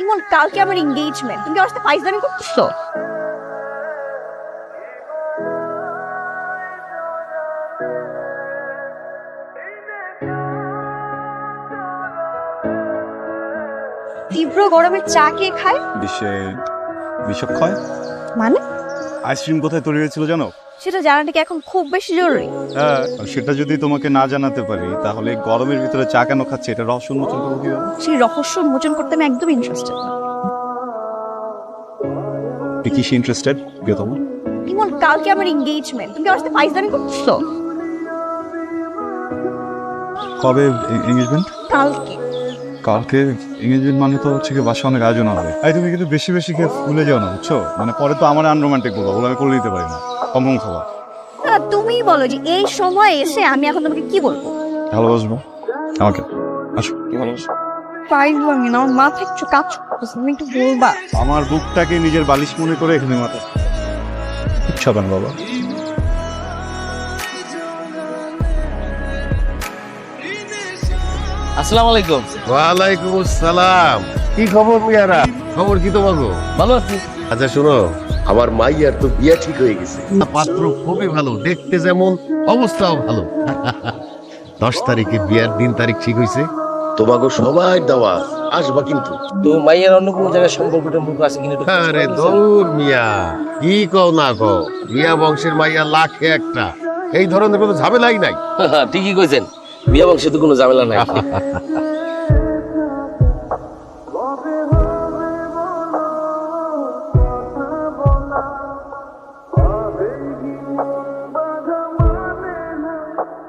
ইমন কালকে আমার এনগেজমেন্ট, তুমি আমার সাথে ফাইজলামি করতেছো? তীব্র গরমে চা কে খায়? বিষক্ষয় মানে আইসক্রিম কোথায় তৈরি হয়েছিল জানো? সেটা জানাটা কি এখন খুব বেশি জরুরি? হ্যাঁ, সেটা যদি তোমাকে না জানাতে পারি তাহলে গরমের ভিতরে চা কেন খাচ্ছে এটা রহস্য উন্মোচন করবো কিভাবে? সেই রহস্য উন্মোচন করতে আমি একদম ইন্টারেস্টেড না। তুই কিসে ইন্টারেস্টেড প্রিয়তম? ইমন কালকে আমার এনগেজমেন্ট, তুমি আমার সাথে ফাইজলামি করতেছো? কবে এঙ্গেজমেন্ট? কালকে। কালকে এঙ্গেজমেন্ট মানে তো হচ্ছে কি বাসা অনেক আয়োজন হবে। এই তুমি কিন্তু বেশি বেশি খেয়ে ভুলে যাও না, বুঝছো? মানে পরে তো আমার আনরোমান্টিক বলবো, ওগুলো আমি করে দিতে পারি না। কম খাওয়া। তুমিই বলো যে এই সময় এসে আমি এখন তোমাকে কি বলবো? ভালোবাসবো আমাকে, আসো। কি ভালোবাসো? ফাইজলামি না, আমার মাথা একটু কাজ করতেছে, তুমি একটু বলবা? আমার বুকটাকে নিজের বালিশ মনে করে এখানে মাথা ছাপান বাবা। আসসালামু আলাইকুম। ওয়ালাইকুম আসসালাম। কি খবর মিয়ারা? খবর কি তোমার? ভালো আছি। আচ্ছা শোনো, আমার মাইয়ার তো বিয়ে ঠিক হয়ে গেছে। পাত্র খুবই ভালো, দেখতে যেমন অবস্থাও ভালো। 10 তারিখে বিয়ার দিন তারিখ ঠিক হয়েছে। তোমাকে সবাই দেওয়া আসবা কিন্তু। তো মাইয়ের অন্য কোনো জায়গায় সম্পর্ক টম্পর্ক আছে কিনা একটু খোঁজ আরে খবর দৌড় মিয়া, কি কও না কও, মিয়া বংশের মাইয়া লাখে একটা, এই ধরনের কোনো ঝামেলাই নাই। আছে? ঠিকই কইছেন, বিয়া বংশে তো কোনো ঝামেলা নাই।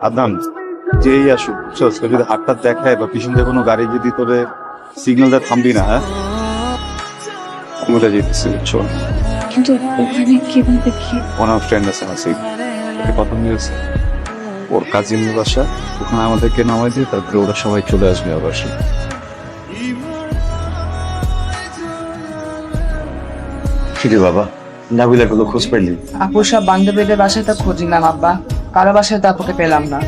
আদনান, যেই আসুক বুঝছো, যদি হাতটা দেখায় বা পিছন দিয়ে কোনো গাড়ি যদি তোরে সিগন্যাল দেয় থামবি না, হ্যাঁ? বলে যেতেছি বুঝছো। কিন্তু ওখানে কিভাবে কি? ওনার ফ্রেন্ড আছে নাসিব, কথা মিলেছে। ওর কাজিনের বাসা, ওখানে আমাদেরকে নামাই দিয়ে তারপরে ওরা সবাই চলে আসবে আবার। কিরে বাবা, নাবিলার কোনো খোঁজ পাইলি? আপুর সব বান্ধবীদের বাসায় তো খোঁজ নিলাম আব্বা, কারো বাসায় তো আপুকে পেলাম না।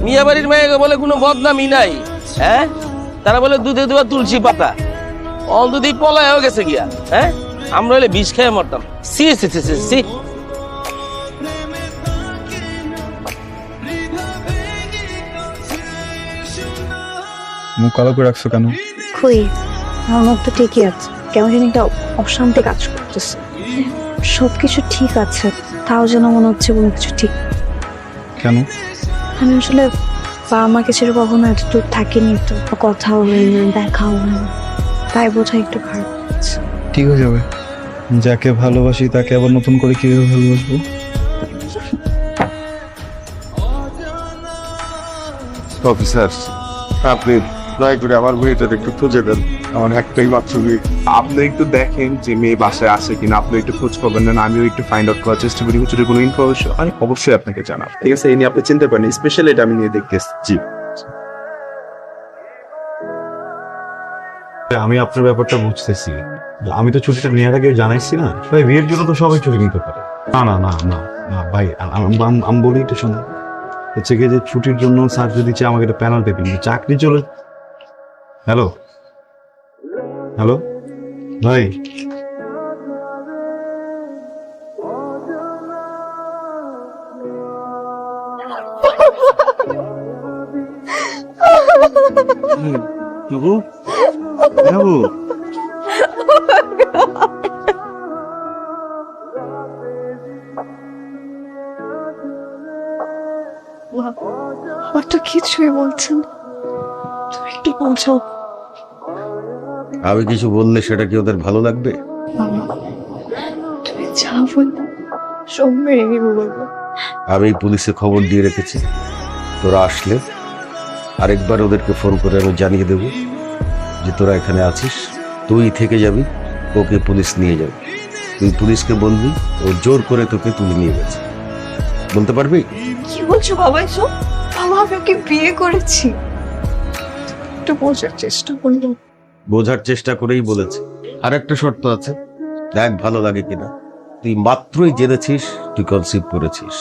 মিয়া বাড়ির মেয়েকে বলে কোনো বদনামই নাই, হ্যাঁ? তারা বলে দুধে দেওয়া তুলসী পাতা, অলরেডি পলায় হয়ে গেছে গিয়া, হ্যাঁ? আমরা হলে বিষ খেয়ে মরতাম। সি সি সি সি সি। মুখ কালো করে রাখছো কেন? কই, আমার মুখ তো ঠিকই আছে, কেমন জানি একটা অশান্তি কাজ করতেছে। সবকিছু ঠিক আছে, তাও যেন মনে হচ্ছে কোনো কিছু ঠিক। কেন? আমি আসলে বাবা মাকে ছেড়ে কখনো এত দূর থাকিনি, তো কথাও হয়নি, দেখাও হয়নি, তাই বোঝা একটু খারাপ লাগছে। ঠিক হয়ে যাবে। যাকে ভালোবাসি তাকে আবার নতুন করে কিভাবে ভালোবাসবো? অফিসার, আপনি দয়া করে আমার মেয়েটার একটু খুঁজে দেন। আমার একটাই মাত্র মেয়ে। আপনি একটু দেখেন যে মেয়ে বাসায় আছে কিনা, আপনি একটু খোঁজ খবর নেন, আমিও একটু ফাইন্ড আউট করার চেষ্টা করি। যদি কোনো ইনফরমেশন আমি অবশ্যই আপনাকে জানাব, ঠিক আছে? এই নিয়ে আপনি চিন্তা করেন, স্পেশালি এটা আমি নিয়ে দেখতে এসেছি। আমি আপনার ব্যাপারটা বুঝতেছি। আমি তো ছুটিটা নেওয়ার আগে জানাইছি না ভাই, বিয়ের জন্য তো সবাই ছুটি নিতে পারে। না না না না না ভাই, আমি বলি একটু শোনো, হচ্ছে কি যে ছুটির জন্য স্যার যদি চায় আমাকে একটা প্যানেল পেপিং, চাকরি চলে। হ্যালো হ্যালো ভাই, বাবু বাবু, আমার তো কিছুই বলছেন, তুমি একটু বলছো। আমি কিছু বললে সেটা কি ওদের ভালো লাগবে? তুমি যা বলবো সব মেনে নিবো বলবো। আমি পুলিশে খবর দিয়ে রেখেছি, তোরা আসলে আরেকবার ওদেরকে ফোন করে আমি জানিয়ে দেব যে তোরা এখানে আছিস, তুই থেকে যাবি, ওকে পুলিশ নিয়ে যাবে। তুই পুলিশকে বলবি ও জোর করে তোকে তুলে নিয়ে গেছে, বলতে পারবি? কি বলছো বাবা এসব? বাবা আমি ওকে বিয়ে করেছি, একটু বোঝার চেষ্টা করবো। বোঝার চেষ্টা করেই বলেছে। আর একটা শর্ত আছে, দেখ ভালো লাগে কিনা। তুই মাত্রই জেনেছিস তুই কনসিভ করেছিস,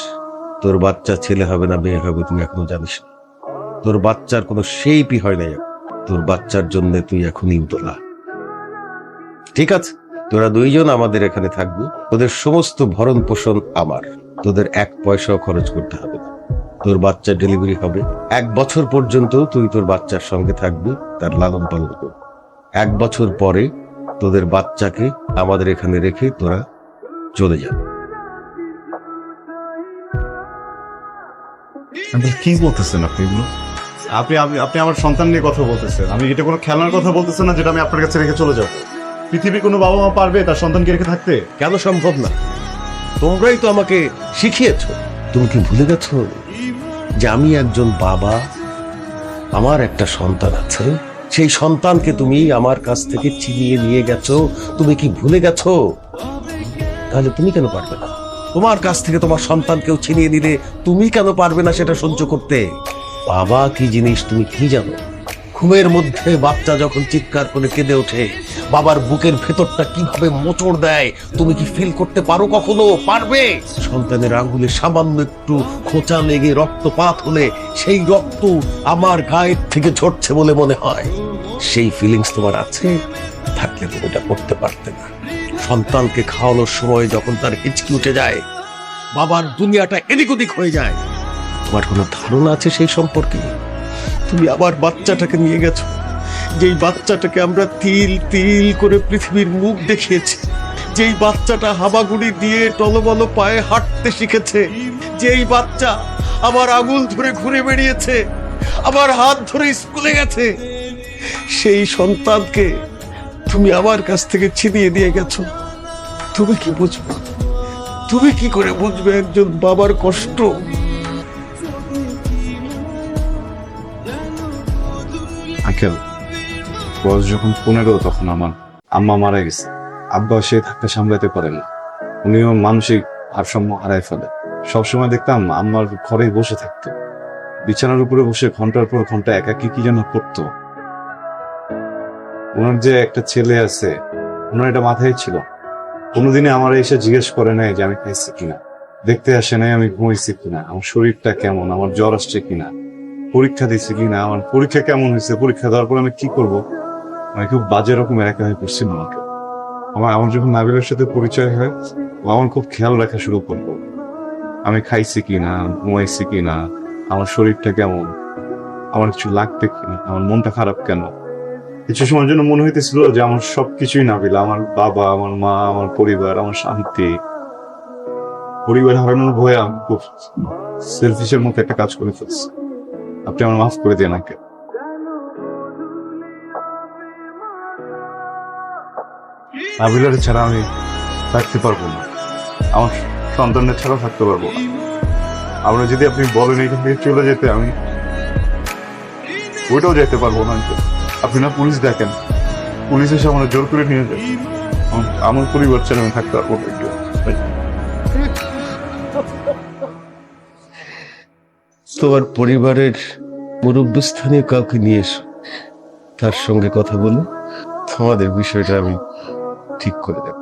তোর বাচ্চা ছেলে হবে না মেয়ে হবে তুই এখনো জানিস না। তোর বাচ্চার কোনো শেপই হয় নাই, তোর বাচ্চার জন্য তুই এখনই উতলা। ঠিক আছে, তোরা দুইজন আমাদের এখানে থাকবি, তোদের সমস্ত ভরণ পোষণ আমার, তোদের 1 পয়সাও খরচ করতে হবে না। তোর বাচ্চা ডেলিভারি হবে, 1 বছর পর্যন্ত তুই তোর বাচ্চার সঙ্গে থাকবি, তার লালন পালন করবি। 1 বছর পরে তোদের বাচ্চাকে আমাদের এখানে রেখে তোরা চলে যাবে। কি বলতেছেন আপনি এগুলো? আপনি আপনি আপনি আমার সন্তান নিয়ে কথা বলতেছেন, আমি এটা কোনো খেলার কথা বলতেছেন না যেটা আমি আপনার কাছে রেখে চলে যাবো। পৃথিবীর কোনো বাবা মা পারবে তার সন্তানকে রেখে থাকতে? কেন সম্ভব না? তোমরাই তো আমাকে শিখিয়েছো। তুমি কি ভুলে গেছো যে আমি একজন বাবা, আমার একটা সন্তান আছে, সেই সন্তানকে তুমি আমার কাছ থেকে ছিনিয়ে নিয়ে গেছো? তুমি কি ভুলে গেছো? তাহলে তুমি কেন পারবে না? তোমার কাছ থেকে তোমার সন্তানকেও ছিনিয়ে নিলে তুমি কেন পারবে না সেটা সহ্য করতে? বাবা কি জিনিস তুমি কি জানো? ঘুমের মধ্যে বাচ্চা যখন চিৎকার করে কেঁদে ওঠে, বাবার বুকের ভেতরটা কিভাবে মোচড় দেয় তুমি কি ফিল করতে পারো? কখনো পারবে? সন্তানের আঙ্গুলে সামান্য একটু খোঁচা লেগে রক্তপাত হলে সেই রক্ত আমার গায়ের থেকে ঝরছে বলে মনে হয়। সেই ফিলিংস তোমার আছে? থাকলে তুমি এটা করতে পারতে না। সন্তানকে খাওয়ানোর সময় যখন তার হিচকি উঠে যায়, বাবার দুনিয়াটা এদিক ওদিক হয়ে যায়, তোমার কোনো ধারণা আছে সেই সম্পর্কে? তুমি আবার বাচ্চাটাকে নিয়ে গেছো, যেই বাচ্চাটাকে আমরা তিল তিল করে পৃথিবীর মুখ দেখিয়েছি, যেই বাচ্চাটা হামাগুড়ি দিয়ে টলমল পায়ে হাঁটতে শিখেছে, যেই বাচ্চা আমার আঙুল ধরে ঘুরে বেরিয়েছে, আমার হাত ধরে স্কুলে গেছে, সেই সন্তানকে তুমি আমার কাছ থেকে ছিনিয়ে দিয়ে গেছো। তুমি কি বুঝবে? তুমি কি করে বুঝবে একজন বাবার কষ্ট? আঙ্কেল, বয়স যখন 15 তখন আমার আম্মা মারা গেছে। আব্বা সে থাকতে সামলাতে পারে না, উনিও মানসিক ভারসাম্য হারায় ফেলে। সবসময় দেখতাম আম্মার ঘরেই বসে থাকতো, বিছানার উপরে বসে ঘন্টার পর ঘন্টা একাকি কি যেন করতো। ওনার যে একটা ছেলে আছে, ওনার এটা মাথায় ছিল। কোনোদিনে আমার এসে জিজ্ঞেস করে নাই যে আমি খাইছি কিনা, দেখতে আসে নাই আমি ঘুমাইছি কিনা, আমার শরীরটা কেমন, আমার জ্বর আসছে কিনা, পরীক্ষা দিচ্ছি কিনা, আমার পরীক্ষা কেমন হয়েছে, পরীক্ষা দেওয়ার পর আমি কি করবো। আমি খুব বাজে রকমের একা হয়ে পড়ছি আমাকে। আমার যখন নাবিলের সাথে পরিচয় হয়, ও আমার খুব খেয়াল রাখা শুরু করলো। আমি খাইছি কিনা, ঘুমাইছি কিনা, আমার শরীরটা কেমন, আমার কিছু লাগবে কিনা, আমার মনটা খারাপ কেন। কিছু সময়ের জন্য মনে হইতেছিল যে আমার সবকিছুই নাবিল, আমার বাবা, আমার মা, আমার পরিবার, আমার শান্তি। পরিবার হারানোর ভয়ে আমি খুব সেলফিশের মতো একটা কাজ করে ফেলছি। আপনি আমার মাফ করে দিন আঙ্কেল। নাবিলার ছাড়া আমি থাকতে পারবো না, আমার সন্তানের ছাড়াও থাকতে পারবো না। আমরা যদি আপনি বলেন এখান থেকে চলে যেতে, আমি ওইটাও যেতে পারবো না আঙ্কেল। আপনি না পুলিশ দেখেন, পুলিশ এসে আমরা জোর করে নিয়ে যায়। আমার পরিবার ছাড়া আমি থাকতে পারবো না। তোমার পরিবারের মুরব্বস্থানীয় কাউকে নিয়ে এসো, তার সঙ্গে কথা বলে তোমাদের বিষয়টা আমি ঠিক করে দেব।